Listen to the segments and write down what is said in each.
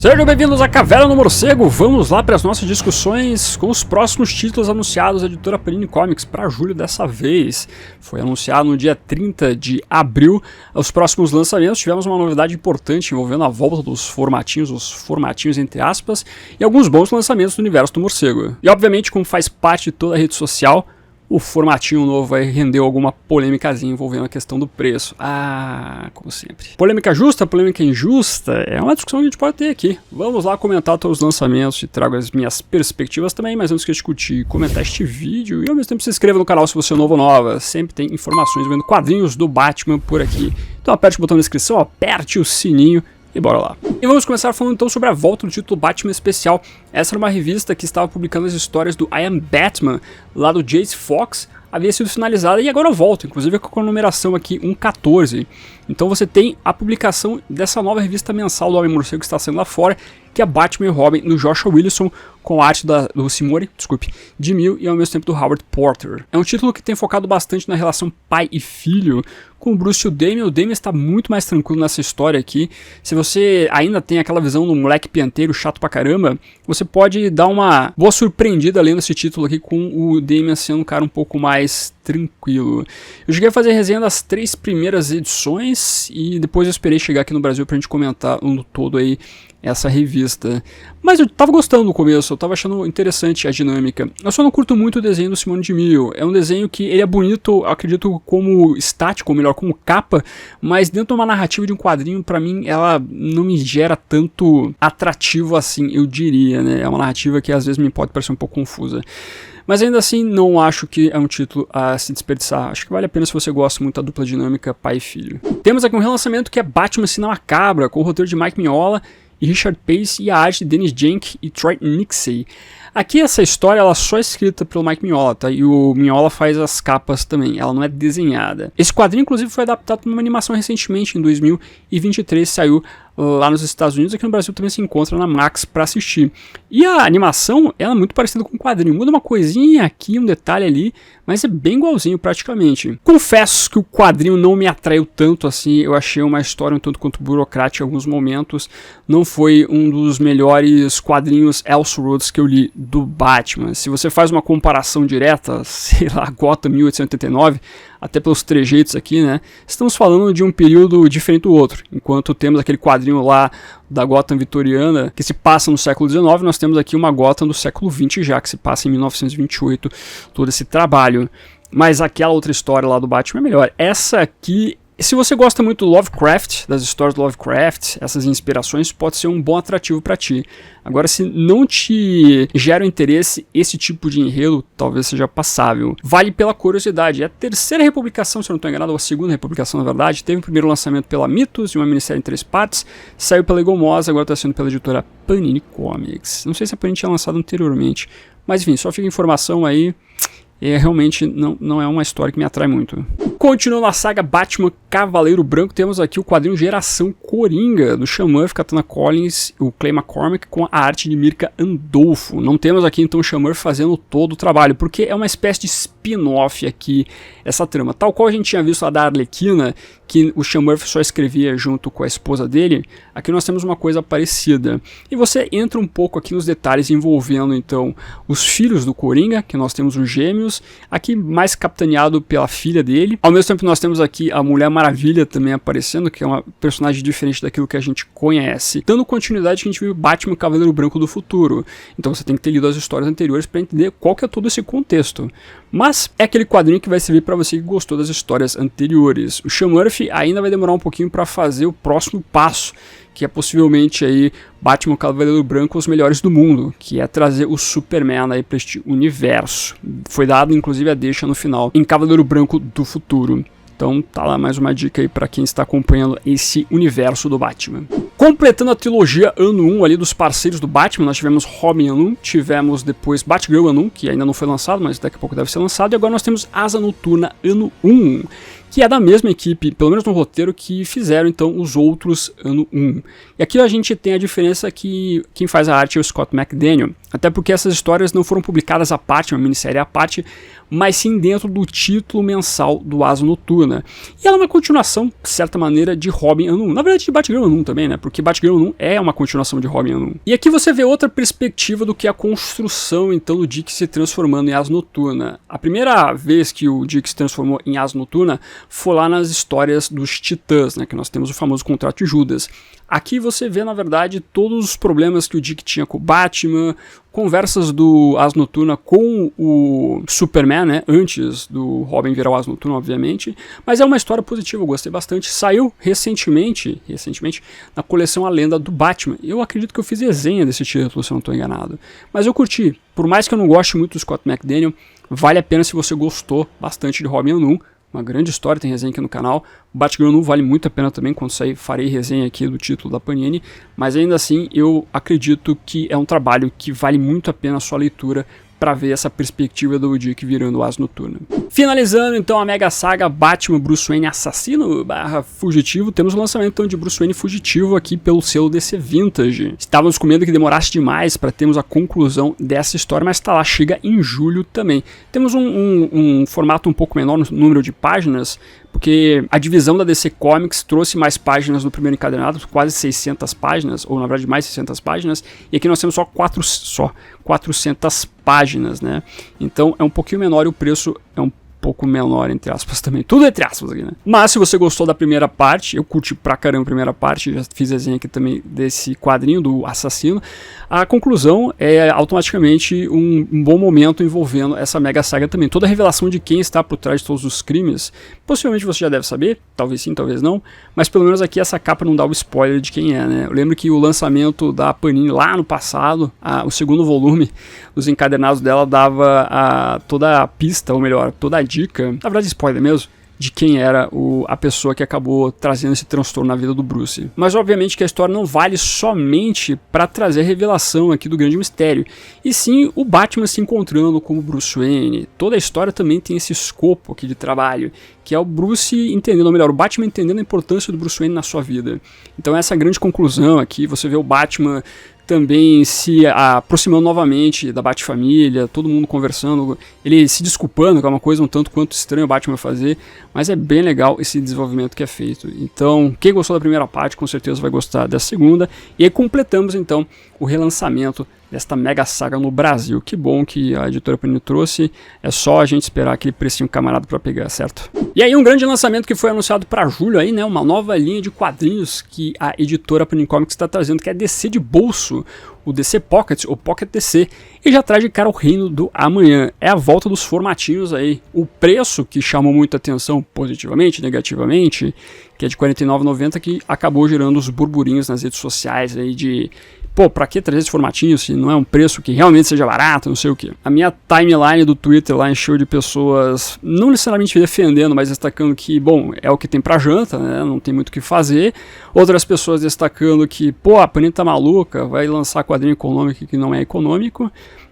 Sejam bem-vindos à Caverna do Morcego. Vamos lá para as nossas discussões com os próximos títulos anunciados da editora Panini Comics para julho dessa vez. Foi anunciado no dia 30 de abril os próximos lançamentos. Tivemos uma novidade importante envolvendo a volta dos formatinhos, os formatinhos entre aspas, e alguns bons lançamentos do universo do morcego. E obviamente, como faz parte de toda a rede social, o formatinho novo vai render alguma polêmicazinha envolvendo a questão do preço. Como sempre. Polêmica justa, polêmica injusta, é uma discussão que a gente pode ter aqui. Vamos lá comentar todos os lançamentos e trago as minhas perspectivas também, mas antes que eu discutir, comentar este vídeo e ao mesmo tempo se inscreva no canal se você é novo ou nova. Sempre tem informações vendo quadrinhos do Batman por aqui. Então aperte o botão de inscrição, aperte o sininho e bora lá. E vamos começar falando então sobre a volta do título Batman Especial. Essa era uma revista que estava publicando as histórias do I Am Batman, lá do Jace Fox, havia sido finalizada e agora volta, inclusive com a numeração aqui 114. Então você tem a publicação dessa nova revista mensal do Homem-Morcego que está saindo lá fora, que é Batman e Robin, do Joshua Williamson, com a arte do Simori, de Mil e ao mesmo tempo do Howard Porter. É um título que tem focado bastante na relação pai e filho, com o Bruce e o Damian está muito mais tranquilo nessa história aqui. Se você ainda tem aquela visão do moleque pianteiro chato pra caramba, você pode dar uma boa surpreendida lendo esse título aqui com o Damian sendo um cara um pouco mais tranquilo. Eu cheguei a fazer resenha das 3 primeiras edições e depois eu esperei chegar aqui no Brasil pra gente comentar no todo aí essa revista. Mas eu tava gostando no começo, eu tava achando interessante a dinâmica. Eu só não curto muito o desenho do Simone de Mil. É um desenho que ele é bonito, acredito, como estático, ou melhor, como capa, mas dentro de uma narrativa de um quadrinho, pra mim, ela não me gera tanto atrativo assim, eu diria, né? É uma narrativa que às vezes me pode parecer um pouco confusa. Mas ainda assim, não acho que é um título a se desperdiçar. Acho que vale a pena se você gosta muito da dupla dinâmica pai e filho. Temos aqui um relançamento que é Batman Sinal Macabra, com o roteiro de Mike Mignola e Richard Pace e a arte de Dennis Jenk e Troy Nixey. Aqui essa história ela só é escrita pelo Mike Mignola, tá? E o Mignola faz as capas também, ela não é desenhada. Esse quadrinho inclusive foi adaptado para uma animação recentemente, em 2023, saiu lá nos Estados Unidos, aqui no Brasil também se encontra na Max para assistir. E a animação ela é muito parecida com o quadrinho, muda uma coisinha aqui, um detalhe ali, mas é bem igualzinho praticamente. Confesso que o quadrinho não me atraiu tanto assim, eu achei uma história um tanto quanto burocrática em alguns momentos, não foi um dos melhores quadrinhos Elseworlds que eu li do Batman. Se você faz uma comparação direta, sei lá, Gotham 1889, até pelos trejeitos aqui, né, estamos falando de um período diferente do outro. Enquanto temos aquele quadrinho lá da Gotham vitoriana, que se passa no século XIX, nós temos aqui uma Gotham do século XX já, que se passa em 1928, todo esse trabalho. Mas aquela outra história lá do Batman é melhor. Essa aqui, se você gosta muito do Lovecraft, das histórias do Lovecraft, essas inspirações, pode ser um bom atrativo para ti. Agora, se não te gera interesse esse tipo de enredo, talvez seja passável. Vale pela curiosidade. É a terceira republicação, se eu não estou enganado, ou a segunda republicação, na verdade. Teve o primeiro lançamento pela Mythos, de uma minissérie em 3 partes. Saiu pela Eagle Moss, agora está sendo pela editora Panini Comics. Não sei se a Panini tinha lançado anteriormente. Mas enfim, só fica informação aí. Realmente não é uma história que me atrai muito. Continuando a saga Batman Cavaleiro Branco, temos aqui o quadrinho Geração Coringa, do Sean Murphy, Katana Collins, o Clay McCormick, com a arte de Mirka Andolfo. Não temos aqui então o Sean Murphy fazendo todo o trabalho, porque é uma espécie de spin-off aqui, essa trama. Tal qual a gente tinha visto lá da Arlequina, que o Sean Murphy só escrevia junto com a esposa dele, aqui nós temos uma coisa parecida. E você entra um pouco aqui nos detalhes envolvendo então os filhos do Coringa, que nós temos os gêmeos, aqui mais capitaneado pela filha dele. Ao mesmo tempo nós temos aqui a Mulher Maravilha também aparecendo, que é uma personagem diferente daquilo que a gente conhece. Dando continuidade que a gente viu Batman Cavaleiro Branco do futuro. Então você tem que ter lido as histórias anteriores para entender qual que é todo esse contexto. Mas é aquele quadrinho que vai servir para você que gostou das histórias anteriores. O Sean Murphy ainda vai demorar um pouquinho para fazer o próximo passo, que é possivelmente aí Batman Cavaleiro Branco os melhores do mundo, que é trazer o Superman aí para este universo. Foi dado inclusive a deixa no final em Cavaleiro Branco do futuro. Então tá lá mais uma dica aí para quem está acompanhando esse universo do Batman. Completando a trilogia ano 1 ali dos parceiros do Batman, nós tivemos Robin ano 1, tivemos depois Batgirl ano 1, que ainda não foi lançado, mas daqui a pouco deve ser lançado, e agora nós temos Asa Noturna ano 1, que é da mesma equipe, pelo menos no roteiro, que fizeram então os outros Ano 1. E aqui a gente tem a diferença que quem faz a arte é o Scott McDaniel, até porque essas histórias não foram publicadas à parte, uma minissérie à parte, mas sim dentro do título mensal do Asa Noturna. E ela é uma continuação, de certa maneira, de Robin Ano 1. Na verdade, de Batgirl Ano 1 também, né? Porque Batgirl Ano 1 é uma continuação de Robin Ano 1. E aqui você vê outra perspectiva do que a construção, então, do Dick se transformando em Asa Noturna. A primeira vez que o Dick se transformou em Asa Noturna foi lá nas histórias dos Titãs, né? Que nós temos o famoso contrato de Judas. Aqui você vê, na verdade, todos os problemas que o Dick tinha com o Batman, conversas do Asa Noturna com o Superman, né, antes do Robin virar o Asa Noturna, obviamente, mas é uma história positiva, eu gostei bastante. Saiu recentemente na coleção A Lenda do Batman. Eu acredito que eu fiz resenha desse título, se eu não estou enganado, mas eu curti. Por mais que eu não goste muito do Scott McDaniel, vale a pena se você gostou bastante de Robin Ano 1. Uma grande história, tem resenha aqui no canal. O Batgirl não vale muito a pena também, quando sair farei resenha aqui do título da Panini, mas ainda assim eu acredito que é um trabalho que vale muito a pena a sua leitura para ver essa perspectiva do Dick virando o Asa Noturna. Finalizando então a mega saga Batman Bruce Wayne Assassino / Fugitivo, temos o lançamento então de Bruce Wayne Fugitivo aqui pelo selo DC Vintage. Estávamos com medo que demorasse demais para termos a conclusão dessa história, mas tá lá, chega em julho também. Temos um formato um pouco menor no número de páginas, porque a divisão da DC Comics trouxe mais páginas no primeiro encadernado, quase 600 páginas, ou na verdade mais 600 páginas, e aqui nós temos só 400 páginas, né? Então é um pouquinho menor e o preço é um pouco menor, entre aspas também. Tudo entre aspas aqui, né? Mas se você gostou da primeira parte, eu curti pra caramba a primeira parte, já fiz resenha aqui também desse quadrinho do assassino, a conclusão é automaticamente um bom momento envolvendo essa mega saga também. Toda a revelação de quem está por trás de todos os crimes, possivelmente você já deve saber, talvez sim, talvez não, mas pelo menos aqui essa capa não dá o spoiler de quem é, né? Eu lembro que o lançamento da Panini lá no passado, o segundo volume dos encadernados dela dava toda a pista, ou melhor, toda a dica, na verdade spoiler mesmo, de quem era a pessoa que acabou trazendo esse transtorno na vida do Bruce. Mas obviamente que a história não vale somente para trazer a revelação aqui do grande mistério, e sim o Batman se encontrando com o Bruce Wayne. Toda a história também tem esse escopo aqui de trabalho, que é o Bruce entendendo, ou melhor, o Batman entendendo a importância do Bruce Wayne na sua vida. Então essa é a grande conclusão aqui, você vê o Batman também se aproximando novamente da Bat-família, todo mundo conversando, ele se desculpando, que é uma coisa um tanto quanto estranho o Batman fazer, mas é bem legal esse desenvolvimento que é feito. Então, quem gostou da primeira parte, com certeza vai gostar dessa segunda, e aí completamos então o relançamento desta mega saga no Brasil. Que bom que a editora Panini trouxe, é só a gente esperar aquele precinho camarada para pegar, certo? E aí um grande lançamento que foi anunciado para julho aí, né, uma nova linha de quadrinhos que a editora Panini Comics está trazendo, que é DC de bolso, o DC Pocket, ou Pocket DC, e já traz de cara o Reino do Amanhã. É a volta dos formatinhos aí. O preço que chamou muita atenção positivamente, negativamente, que é de R$ 49,90, que acabou gerando os burburinhos nas redes sociais aí de pô, pra que trazer esse formatinho se não é um preço que realmente seja barato, não sei o que. A minha timeline do Twitter lá encheu de pessoas, não necessariamente defendendo, mas destacando que, bom, é o que tem pra janta, né, não tem muito o que fazer. Outras pessoas destacando que, pô, a Panini tá maluca, vai lançar quadrinho econômico que não é econômico.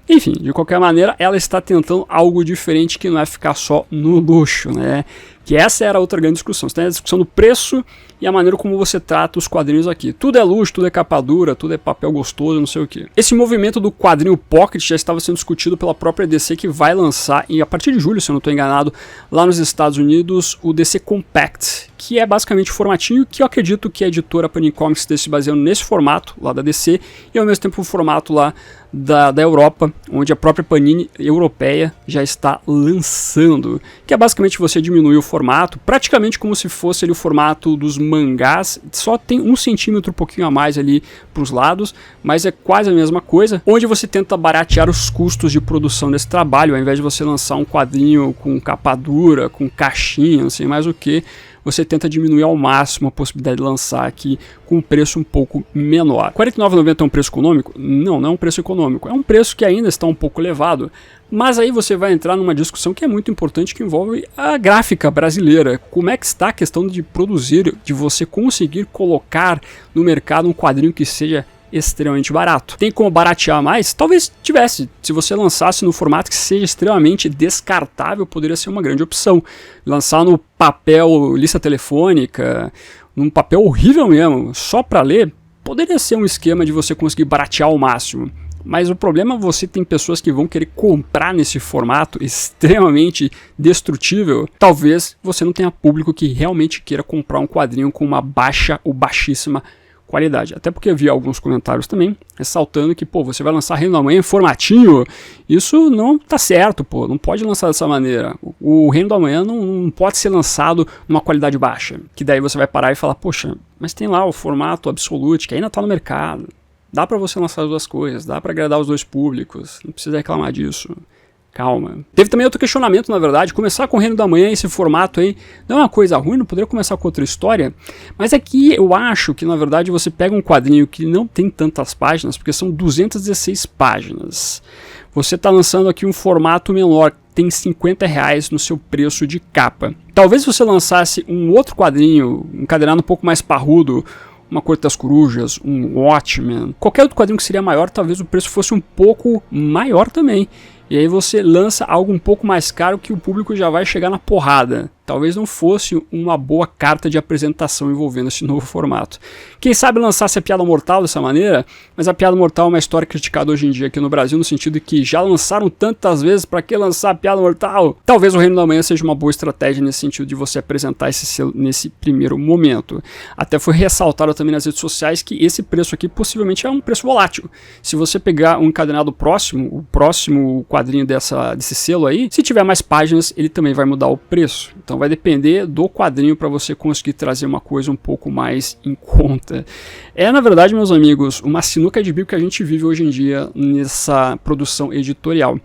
Enfim, de qualquer maneira, ela está tentando algo diferente que não é ficar só no luxo, né? Que essa era outra grande discussão. Você tem a discussão do preço e a maneira como você trata os quadrinhos aqui. Tudo é luxo, tudo é capa dura, tudo é papel gostoso, não sei o que. Esse movimento do quadrinho Pocket já estava sendo discutido pela própria DC, que vai lançar, e a partir de julho, se eu não estou enganado, lá nos Estados Unidos, o DC Compact, que é basicamente o formatinho que eu acredito que a editora Panini Comics esteja se baseando nesse formato lá da DC, e ao mesmo tempo o formato lá da Europa, onde a própria Panini europeia já está lançando, que é basicamente você diminuir o formato, praticamente como se fosse ali o formato dos mangás, só tem 1 centímetro um pouquinho a mais ali para os lados, mas é quase a mesma coisa, onde você tenta baratear os custos de produção desse trabalho, ao invés de você lançar um quadrinho com capa dura, com caixinha, não sei mais o que, você tenta diminuir ao máximo a possibilidade de lançar aqui com um preço um pouco menor. R$ 49,90 é um preço econômico? Não, não é um preço econômico. É um preço que ainda está um pouco elevado, mas aí você vai entrar numa discussão que é muito importante, que envolve a gráfica brasileira. Como é que está a questão de produzir, de você conseguir colocar no mercado um quadrinho que seja extremamente barato. Tem como baratear mais? Talvez tivesse. Se você lançasse no formato que seja extremamente descartável, poderia ser uma grande opção. Lançar no papel lista telefônica, num papel horrível mesmo, só para ler, poderia ser um esquema de você conseguir baratear ao máximo. Mas o problema é que você tem pessoas que vão querer comprar nesse formato extremamente destrutível. Talvez você não tenha público que realmente queira comprar um quadrinho com uma baixa ou baixíssima qualidade. Até porque eu vi alguns comentários também ressaltando que, pô, você vai lançar Reino da Manhã em formatinho. Isso não tá certo, pô. Não pode lançar dessa maneira. O Reino da Manhã não pode ser lançado numa qualidade baixa. Que daí você vai parar e falar, poxa, mas tem lá o formato Absolute, que ainda tá no mercado. Dá pra você lançar as duas coisas, dá pra agradar os dois públicos, não precisa reclamar disso. Calma. Teve também outro questionamento, na verdade, começar com o Reino da Manhã, esse formato aí, não é uma coisa ruim, não poderia começar com outra história, mas é que eu acho que, na verdade, você pega um quadrinho que não tem tantas páginas, porque são 216 páginas. Você está lançando aqui um formato menor, tem R$50 no seu preço de capa. Talvez você lançasse um outro quadrinho, encadernado um pouco mais parrudo, uma Corte das Corujas, um Watchmen, qualquer outro quadrinho que seria maior, talvez o preço fosse um pouco maior também. E aí você lança algo um pouco mais caro que o público já vai chegar na porrada. Talvez não fosse uma boa carta de apresentação envolvendo esse novo formato. Quem sabe lançasse a Piada Mortal dessa maneira, mas a Piada Mortal é uma história criticada hoje em dia aqui no Brasil, no sentido de que já lançaram tantas vezes, para que lançar a Piada Mortal? Talvez o Reino da Manhã seja uma boa estratégia nesse sentido de você apresentar esse selo nesse primeiro momento. Até foi ressaltado também nas redes sociais que esse preço aqui possivelmente é um preço volátil. Se você pegar um encadenado próximo, o próximo quadrinho desse selo aí, se tiver mais páginas, ele também vai mudar o preço. Então vai depender do quadrinho para você conseguir trazer uma coisa um pouco mais em conta. É, na verdade, meus amigos, uma sinuca de bico que a gente vive hoje em dia nessa produção editorial.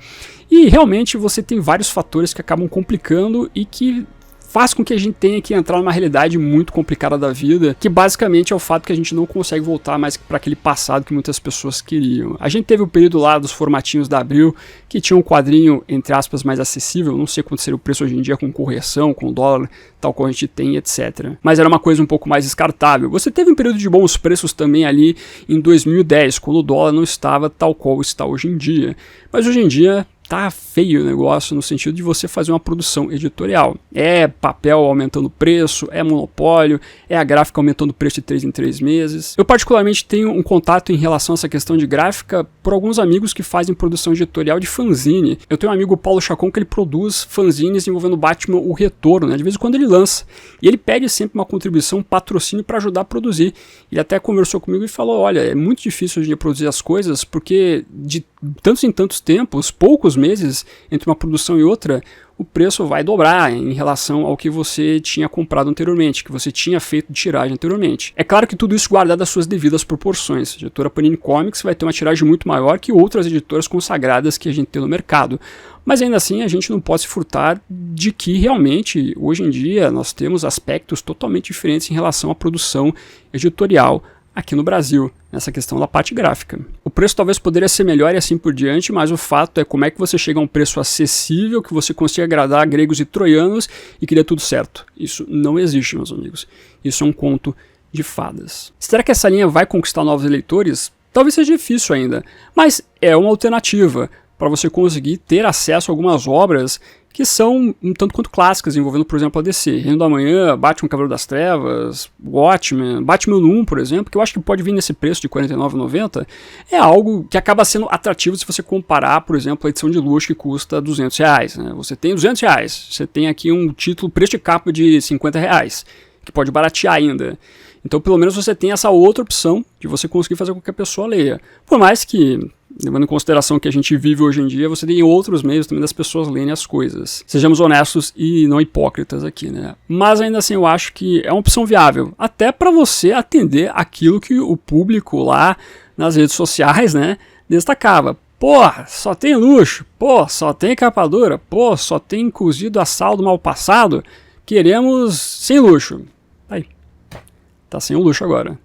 E realmente você tem vários fatores que acabam complicando e que faz com que a gente tenha que entrar numa realidade muito complicada da vida, que basicamente é o fato que a gente não consegue voltar mais para aquele passado que muitas pessoas queriam. A gente teve o período lá dos formatinhos da Abril, que tinha um quadrinho, entre aspas, mais acessível, não sei quanto seria o preço hoje em dia, com correção, com dólar, tal qual a gente tem, etc. Mas era uma coisa um pouco mais descartável. Você teve um período de bons preços também ali em 2010, quando o dólar não estava tal qual está hoje em dia. Mas hoje em dia tá feio o negócio no sentido de você fazer uma produção editorial. É papel aumentando o preço, é monopólio, é a gráfica aumentando o preço de 3 em 3 meses. Eu particularmente tenho um contato em relação a essa questão de gráfica por alguns amigos que fazem produção editorial de fanzine. Eu tenho um amigo, Paulo Chacon, que ele produz fanzines envolvendo Batman O Retorno, né? De vez em quando ele lança. E ele pede sempre uma contribuição, um patrocínio para ajudar a produzir. Ele até conversou comigo e falou, olha, é muito difícil hoje em dia produzir as coisas, porque de tantos em tantos tempos, poucos meses entre uma produção e outra, o preço vai dobrar em relação ao que você tinha comprado anteriormente, que você tinha feito de tiragem anteriormente. É claro que tudo isso guardado às suas devidas proporções. A editora Panini Comics vai ter uma tiragem muito maior que outras editoras consagradas que a gente tem no mercado. Mas ainda assim a gente não pode se furtar de que realmente, hoje em dia, nós temos aspectos totalmente diferentes em relação à produção editorial aqui no Brasil, nessa questão da parte gráfica. O preço talvez poderia ser melhor e assim por diante, mas o fato é como é que você chega a um preço acessível, que você consiga agradar gregos e troianos e que dê tudo certo. Isso não existe, meus amigos. Isso é um conto de fadas. Será que essa linha vai conquistar novos leitores? Talvez seja difícil ainda, mas é uma alternativa para você conseguir ter acesso a algumas obras que são um tanto quanto clássicas, envolvendo, por exemplo, a DC. Reino da Manhã, Batman Cavaleiro das Trevas, Watchmen, Batman 1, por exemplo, que eu acho que pode vir nesse preço de R$ 49,90, é algo que acaba sendo atrativo se você comparar, por exemplo, a edição de luxo que custa R$200. Né? Você tem R$200, você tem aqui um título preço de capa de R$50, que pode baratear ainda. Então, pelo menos você tem essa outra opção de você conseguir fazer com que a pessoa leia. Por mais que, levando em consideração que a gente vive hoje em dia, você tem outros meios também das pessoas lerem as coisas. Sejamos honestos e não hipócritas aqui, né? Mas ainda assim eu acho que é uma opção viável, até para você atender aquilo que o público lá nas redes sociais, né, destacava. Pô, só tem luxo, pô, só tem capa dura, pô, só tem cozido a sal do mal passado, queremos sem luxo. Aí, tá sem o luxo agora.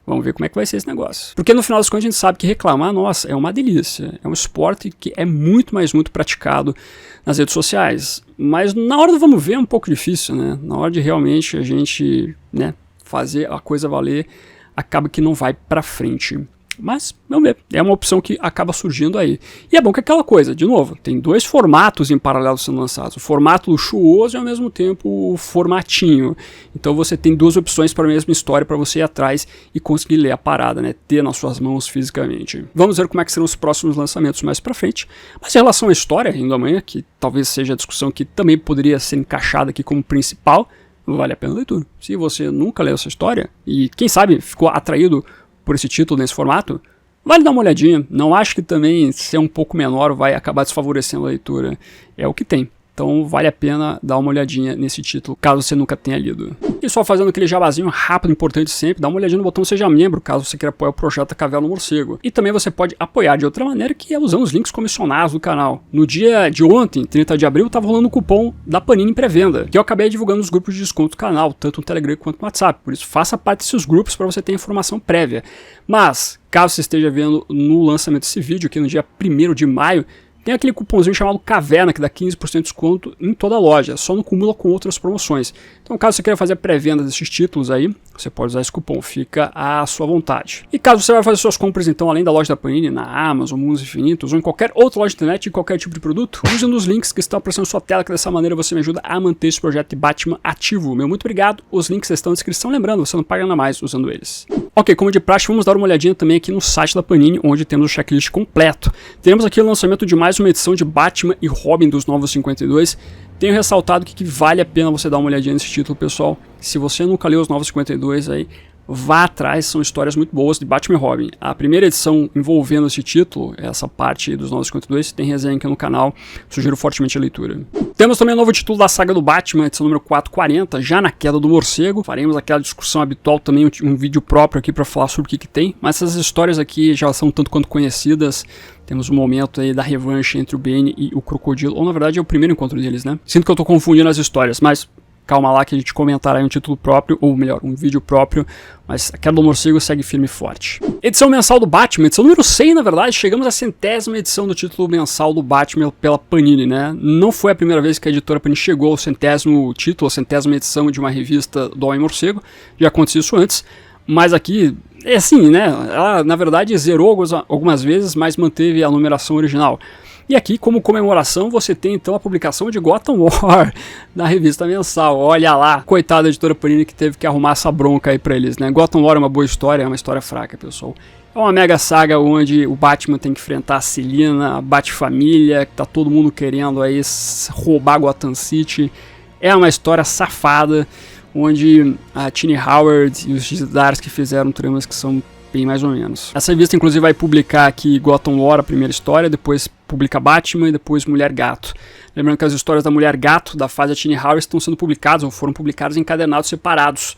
Vamos ver como é que vai ser esse negócio. Porque no final das contas a gente sabe que reclamar, nossa, é uma delícia. É um esporte que é muito praticado nas redes sociais. Mas na hora do vamos ver é um pouco difícil, né? Na hora de realmente a gente, né, fazer a coisa valer, acaba que não vai pra frente. Mas, vamos ver, é uma opção que acaba surgindo aí. E é bom que aquela coisa, de novo, tem 2 formatos em paralelo sendo lançados. O formato luxuoso e ao mesmo tempo o formatinho. Então você tem 2 opções para a mesma história para você ir atrás e conseguir ler a parada, né? Ter nas suas mãos fisicamente. Vamos ver como é que serão os próximos lançamentos mais para frente. Mas em relação à história, ainda amanhã, que talvez seja a discussão que também poderia ser encaixada aqui como principal, vale a pena a leitura. Se você nunca leu essa história e, quem sabe, ficou atraído por esse título nesse formato, vale dar uma olhadinha. Não acho que também ser um pouco menor vai acabar desfavorecendo a leitura. É o que tem. Então vale a pena dar uma olhadinha nesse título, caso você nunca tenha lido. E só fazendo aquele jabazinho rápido, importante sempre, dá uma olhadinha no botão Seja Membro, caso você queira apoiar o projeto Caverna do Morcego. E também você pode apoiar de outra maneira, que é usando os links comissionados do canal. No dia de ontem, 30 de abril, estava rolando um cupom da Panini em pré-venda, que eu acabei divulgando nos grupos de desconto do canal, tanto no Telegram quanto no WhatsApp. Por isso, faça parte desses grupos para você ter informação prévia. Mas, caso você esteja vendo no lançamento desse vídeo, aqui no dia 1º de maio, tem aquele cupomzinho chamado Caverna, que dá 15% de desconto em toda a loja, só não acumula com outras promoções. Então, caso você queira fazer a pré-venda desses títulos aí, você pode usar esse cupom, fica à sua vontade. E caso você vai fazer suas compras, então, além da loja da Panini, na Amazon, Mundos Infinitos, ou em qualquer outra loja de internet, em qualquer tipo de produto, use um dos links que estão aparecendo na sua tela, que dessa maneira você me ajuda a manter esse projeto de Batman ativo. Meu muito obrigado, os links estão na descrição, lembrando, você não paga nada mais usando eles. Ok, como de praxe, vamos dar uma olhadinha também aqui no site da Panini, onde temos o checklist completo. Temos aqui o lançamento de mais uma edição de Batman e Robin dos Novos 52. Tenho ressaltado que vale a pena você dar uma olhadinha nesse título, pessoal. Se você nunca leu os Novos 52 aí, vá atrás, são histórias muito boas de Batman e Robin. A primeira edição envolvendo esse título, essa parte dos Novos 52, tem resenha aqui no canal, sugiro fortemente a leitura. Temos também o novo título da saga do Batman, edição número 440, já na Queda do Morcego. Faremos aquela discussão habitual também, um vídeo próprio aqui para falar sobre o que tem, mas essas histórias aqui já são tanto quanto conhecidas. Temos um momento aí da revanche entre o Bane e o Crocodilo, ou na verdade é o primeiro encontro deles, né? Sinto que eu tô confundindo as histórias, mas calma lá que a gente comentará em um título próprio, ou melhor, um vídeo próprio, mas a Queda do Morcego segue firme e forte. Edição mensal do Batman, edição número 100 na verdade, chegamos à 100ª edição do título mensal do Batman pela Panini, né? Não foi a primeira vez que a editora Panini chegou ao 100º título, a 100ª edição de uma revista do Homem-Morcego, já aconteceu isso antes, mas aqui, é assim, né? Ela na verdade zerou algumas vezes, mas manteve a numeração original. E aqui, como comemoração, você tem então a publicação de Gotham War na revista mensal. Olha lá, coitada da editora Panini que teve que arrumar essa bronca aí pra eles, né? Gotham War é uma boa história, é uma história fraca, pessoal. É uma mega saga onde o Batman tem que enfrentar a Selina, a Bat-família, que tá todo mundo querendo aí roubar Gotham City. É uma história safada, onde a Tini Howard e os Zdarsky fizeram tramas que são bem mais ou menos. Essa revista inclusive vai publicar aqui Gotham War, a primeira história, depois publica Batman e depois Mulher Gato. Lembrando que as histórias da Mulher Gato, da fase da Tini Howard, estão sendo publicadas ou foram publicadas em encadernados separados.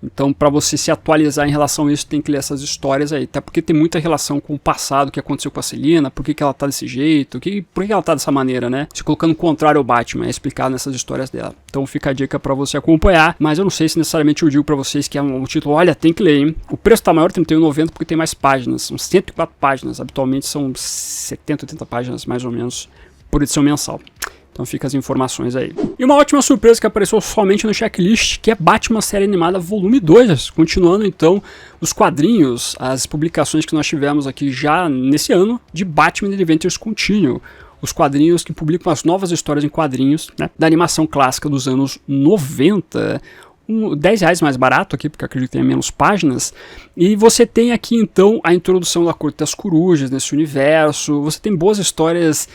Então, para você se atualizar em relação a isso, tem que ler essas histórias aí. Até porque tem muita relação com o passado, o que aconteceu com a Selina, por que ela tá desse jeito, por que ela tá dessa maneira, né? Se colocando o contrário ao Batman, é explicado nessas histórias dela. Então fica a dica para você acompanhar, mas eu não sei se necessariamente eu digo para vocês que é um título, olha, tem que ler, hein? O preço tá maior, R$ 31,90 porque tem mais páginas, são 104 páginas, habitualmente são 70, 80 páginas mais ou menos por edição mensal. Então fica as informações aí. E uma ótima surpresa que apareceu somente no checklist, que é Batman Série Animada Volume 2. Continuando então os quadrinhos, as publicações que nós tivemos aqui já nesse ano de Batman Adventures Continuum. Os quadrinhos que publicam as novas histórias em quadrinhos, né, da animação clássica dos anos 90. R$10 mais barato aqui, porque eu acredito que tem menos páginas. E você tem aqui então a introdução da Corte das Corujas nesse universo. Você tem boas histórias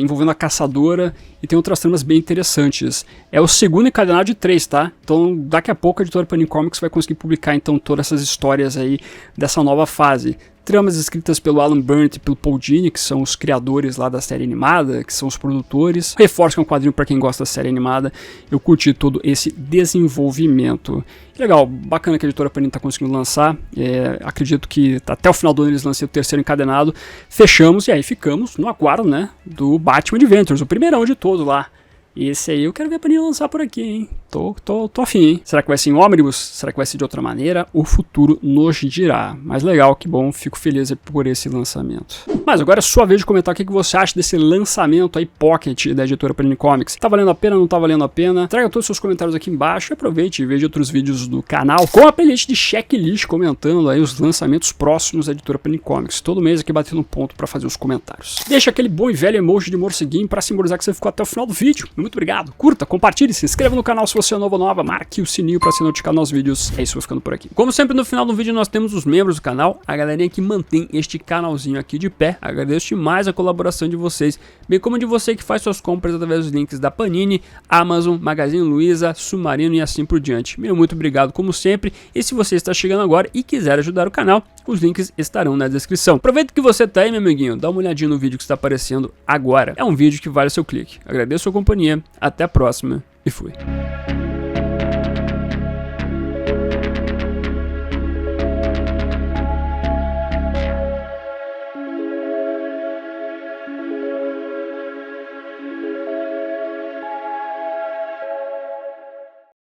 envolvendo a caçadora e tem outras tramas bem interessantes. É o segundo encadernado de 3, tá? Então daqui a pouco a editora Panini Comics vai conseguir publicar então todas essas histórias aí dessa nova fase. Tramas escritas pelo Alan Burnett e pelo Paul Dini, que são os criadores lá da série animada, que são os produtores. Reforço que é um quadrinho para quem gosta da série animada. Eu curti todo esse desenvolvimento. Legal, bacana que a editora Panini está conseguindo lançar. Acredito que até o final do ano eles lancem o terceiro encadenado. Fechamos e aí ficamos no aguardo, né, do Batman Adventures, o primeirão de todo lá. E esse aí eu quero ver a Panini lançar por aqui, hein? Tô afim, hein? Será que vai ser em ônibus? Será que vai ser de outra maneira? O futuro nos dirá. Mas legal, que bom, fico feliz por esse lançamento. Mas agora é sua vez de comentar o que você acha desse lançamento aí Pocket da editora Panini Comics. Tá valendo a pena, não tá valendo a pena? Traga todos os seus comentários aqui embaixo e aproveite e veja outros vídeos do canal com a playlist de checklist comentando aí os lançamentos próximos da editora Panini Comics. Todo mês aqui batendo ponto pra fazer os comentários. Deixa aquele bom e velho emoji de morceguinho pra simbolizar que você ficou até o final do vídeo. Muito obrigado. Curta, compartilhe, se inscreva no canal se você é novo ou nova, marque o sininho pra ser notificado nos vídeos. É isso, vou ficando por aqui. Como sempre, no final do vídeo nós temos os membros do canal, a galerinha que mantém este canalzinho aqui de pé. Agradeço demais a colaboração de vocês, bem como de você que faz suas compras através dos links da Panini, Amazon, Magazine Luiza, Submarino e assim por diante. Meu muito obrigado como sempre, e se você está chegando agora e quiser ajudar o canal, os links estarão na descrição. Aproveita que você tá aí, meu amiguinho, dá uma olhadinha no vídeo que está aparecendo agora. É um vídeo que vale o seu clique. Agradeço a sua companhia, até a próxima e fui.